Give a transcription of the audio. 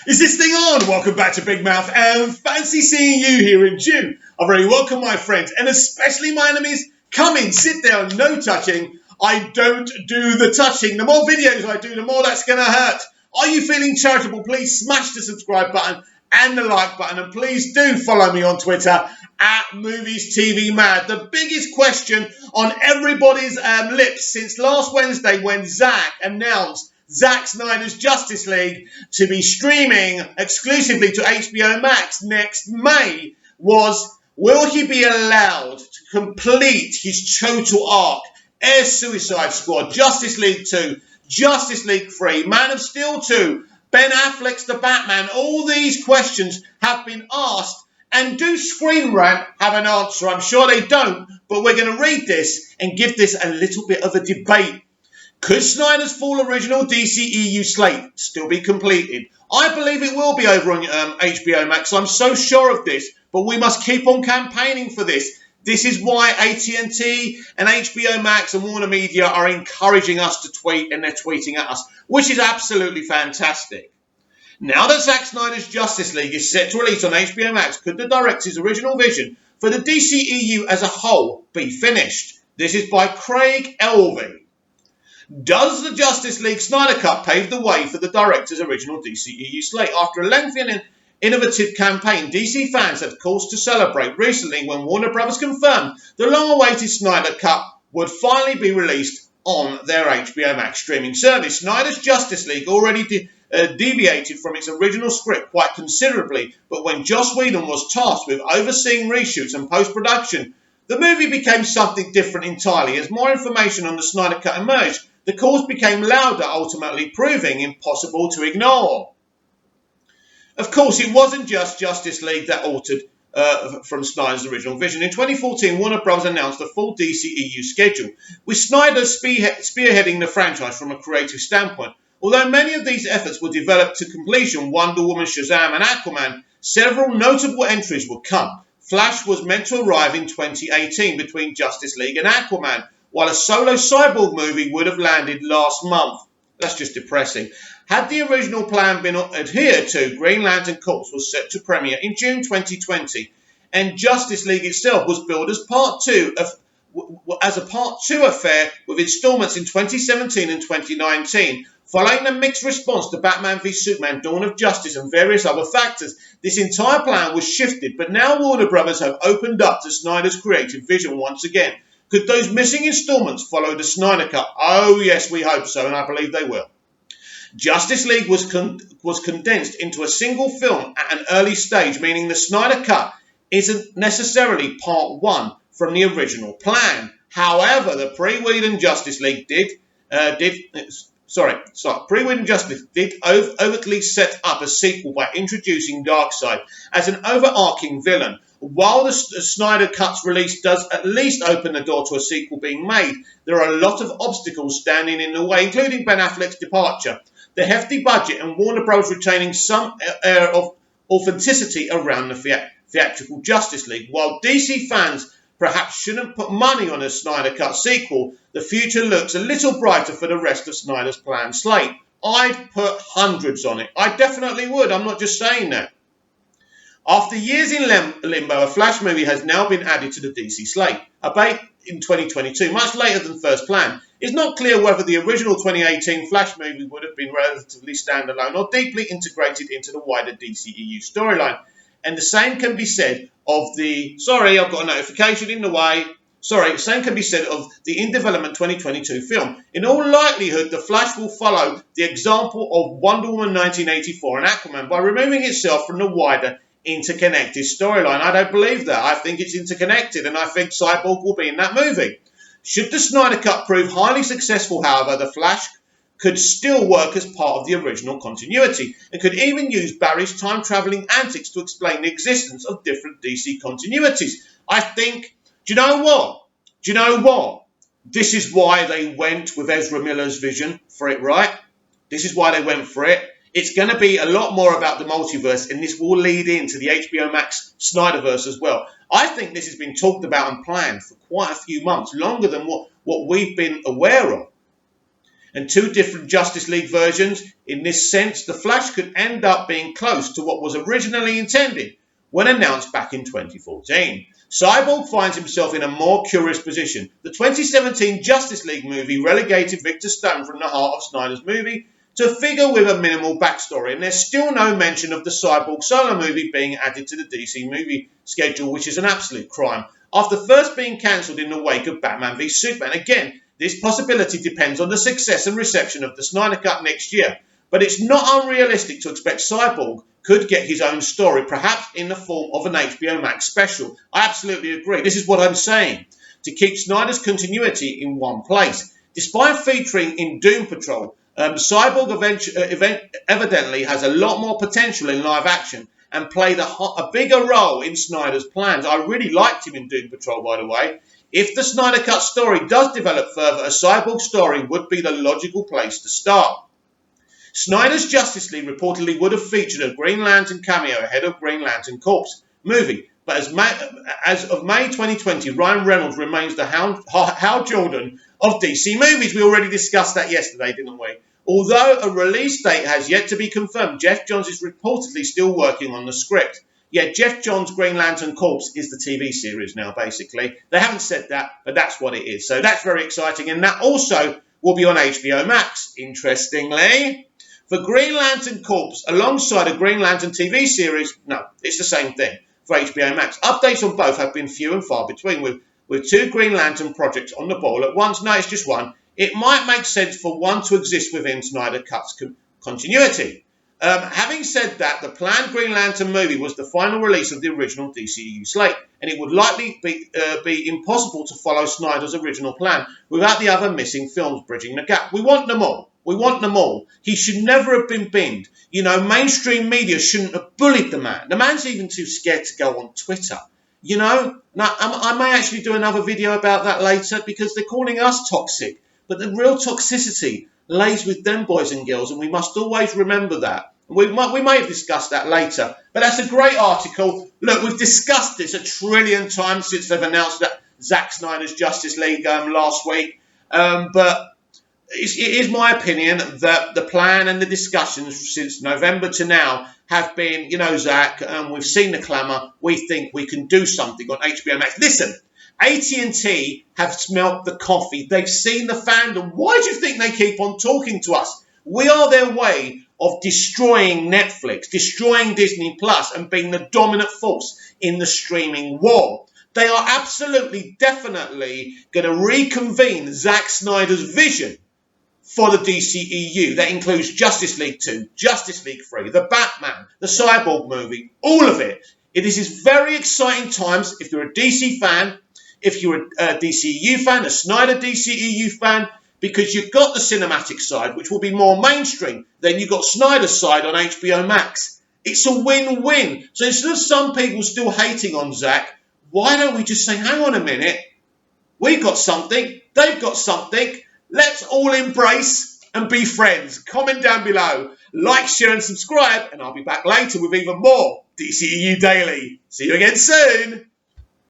Is this thing on? Welcome back to Big Mouth and fancy seeing you here in June. I very welcome my friends and especially my enemies. Come in, sit down, no touching. I don't do the touching. The more videos I do, the more that's going to hurt. Are you feeling charitable? Please smash the subscribe button and the like button, and please do follow me on Twitter at Movies TV Mad. The biggest question on everybody's lips since last Wednesday when Zack announced Zack Snyder's Justice League to be streaming exclusively to HBO Max next May was, will he be allowed to complete his total arc? Air Suicide Squad, Justice League 2, Justice League 3, Man of Steel 2, Ben Affleck's The Batman. All these questions have been asked, and do Screen Rant have an answer? I'm sure they don't, but we're going to read this and give this a little bit of a debate. Could Snyder's full original DCEU slate still be completed? I believe it will be over on HBO Max. I'm so sure of this, but we must keep on campaigning for this. This is why AT&T and HBO Max and Warner Media are encouraging us to tweet, and they're tweeting at us, which is absolutely fantastic. Now that Zack Snyder's Justice League is set to release on HBO Max, could the director's original vision for the DCEU as a whole be finished? This is by Craig Elvey. Does the Justice League Snyder Cut pave the way for the director's original DCEU slate? After a lengthy and innovative campaign, DC fans had cause to celebrate recently when Warner Bros. Confirmed the long-awaited Snyder Cut would finally be released on their HBO Max streaming service. Snyder's Justice League already deviated from its original script quite considerably, but when Joss Whedon was tasked with overseeing reshoots and post-production, the movie became something different entirely. As more information on the Snyder Cut emerged, the calls became louder, ultimately proving impossible to ignore. Of course, it wasn't just Justice League that altered from Snyder's original vision. In 2014, Warner Bros. Announced the full DCEU schedule, with Snyder spearheading the franchise from a creative standpoint. Although many of these efforts were developed to completion, Wonder Woman, Shazam and Aquaman, several notable entries would come. Flash was meant to arrive in 2018 between Justice League and Aquaman, while a solo Cyborg movie would have landed last month. That's just depressing. Had the original plan been adhered to, Green Lantern Corps was set to premiere in June 2020, and Justice League itself was billed as a Part 2 affair with installments in 2017 and 2019. Following the mixed response to Batman v Superman, Dawn of Justice and various other factors, this entire plan was shifted, but now Warner Bros. Have opened up to Snyder's creative vision once again. Could those missing installments follow the Snyder Cut? Oh yes, we hope so, and I believe they will. Justice League was condensed into a single film at an early stage, meaning the Snyder Cut isn't necessarily part one from the original plan. However, the pre-Whedon Justice League did overtly set up a sequel by introducing Darkseid as an overarching villain. While the Snyder Cut's release does at least open the door to a sequel being made, there are a lot of obstacles standing in the way, including Ben Affleck's departure, the hefty budget, and Warner Bros. Retaining some air of authenticity around the theatrical Justice League. While DC fans perhaps shouldn't put money on a Snyder Cut sequel, the future looks a little brighter for the rest of Snyder's planned slate. I'd put hundreds on it. I definitely would. I'm not just saying that. After years in limbo, a Flash movie has now been added to the DC slate, albeit in 2022, much later than first planned. It's not clear whether the original 2018 Flash movie would have been relatively standalone or deeply integrated into the wider DCEU storyline. And the same can be said of the... Sorry, I've got a notification in the way. Same can be said of the in development 2022 film. In all likelihood, The Flash will follow the example of Wonder Woman 1984 and Aquaman by removing itself from the wider interconnected storyline. I don't believe that. I think it's interconnected, and I think Cyborg will be in that movie. Should the Snyder Cut prove highly successful, however, The Flash could still work as part of the original continuity, and could even use Barry's time-travelling antics to explain the existence of different DC continuities. I think, do you know what? This is why they went with Ezra Miller's vision for it, right? This is why they went for it. It's going to be a lot more about the multiverse, and this will lead into the HBO Max Snyderverse as well. I think this has been talked about and planned for quite a few months, longer than what we've been aware of. and two different Justice League versions. In this sense, The Flash could end up being close to what was originally intended when announced back in 2014. Cyborg finds himself in a more curious position. The 2017 Justice League movie relegated Victor Stone from the heart of Snyder's movie to a figure with a minimal backstory, and there's still no mention of the Cyborg solo movie being added to the DC movie schedule, which is an absolute crime, after first being cancelled in the wake of Batman v Superman. Again, this possibility depends on the success and reception of the Snyder Cut next year, but it's not unrealistic to expect Cyborg could get his own story, perhaps in the form of an HBO Max special. I absolutely agree. This is what I'm saying, to keep Snyder's continuity in one place. Despite featuring in Doom Patrol, Cyborg evidently has a lot more potential in live action and played a bigger role in Snyder's plans. I really liked him in Doom Patrol, by the way. If the Snyder Cut story does develop further, a Cyborg story would be the logical place to start. Snyder's Justice League reportedly would have featured a Green Lantern cameo ahead of Green Lantern Corps movie, but as of May 2020, Ryan Reynolds remains the Hal Jordan of DC movies. We already discussed that yesterday, didn't we? Although a release date has yet to be confirmed, Jeff Johns is reportedly still working on the script. Yeah, Jeff Johns' Green Lantern Corps is the TV series now, basically. They haven't said that, but that's what it is. So that's very exciting, and that also will be on HBO Max, interestingly. For Green Lantern Corps, alongside a Green Lantern TV series, no, it's the same thing for HBO Max. Updates on both have been few and far between, with two Green Lantern projects on the ball at once. No, it's just one. It might make sense for one to exist within Snyder Cut's continuity. Having said that, the planned Green Lantern movie was the final release of the original DCEU slate, and it would likely be impossible to follow Snyder's original plan without the other missing films bridging the gap. We want them all. We want them all. He should never have been binned. You know, mainstream media shouldn't have bullied the man. The man's even too scared to go on Twitter. You know, now, I may actually do another video about that later because they're calling us toxic. But the real toxicity lays with them boys and girls, and we must always remember that. We may have discussed that later, but that's a great article. Look, we've discussed this 1 trillion times since they've announced that Zack Snyder's Justice League last week. But it is my opinion that the plan and the discussions since November to now have been, you know, Zack, we've seen the clamour. We think we can do something on HBO Max. Listen, AT&T have smelt the coffee. They've seen the fandom. Why do you think they keep on talking to us? We are their way of destroying Netflix, destroying Disney Plus, and being the dominant force in the streaming war. They are absolutely, definitely going to reconvene Zack Snyder's vision for the DCEU. That includes Justice League 2, Justice League 3, the Batman, the Cyborg movie, all of it. It is very exciting times if you're a DC fan, if you're a DCEU fan, a Snyder DCEU fan, because you've got the cinematic side, which will be more mainstream. Then you've got Snyder's side on HBO Max. It's a win-win. So instead of some people still hating on Zack, why don't we just say, hang on a minute, we've got something, they've got something, let's all embrace and be friends. Comment down below, like, share and subscribe, and I'll be back later with even more DCEU Daily. See you again soon.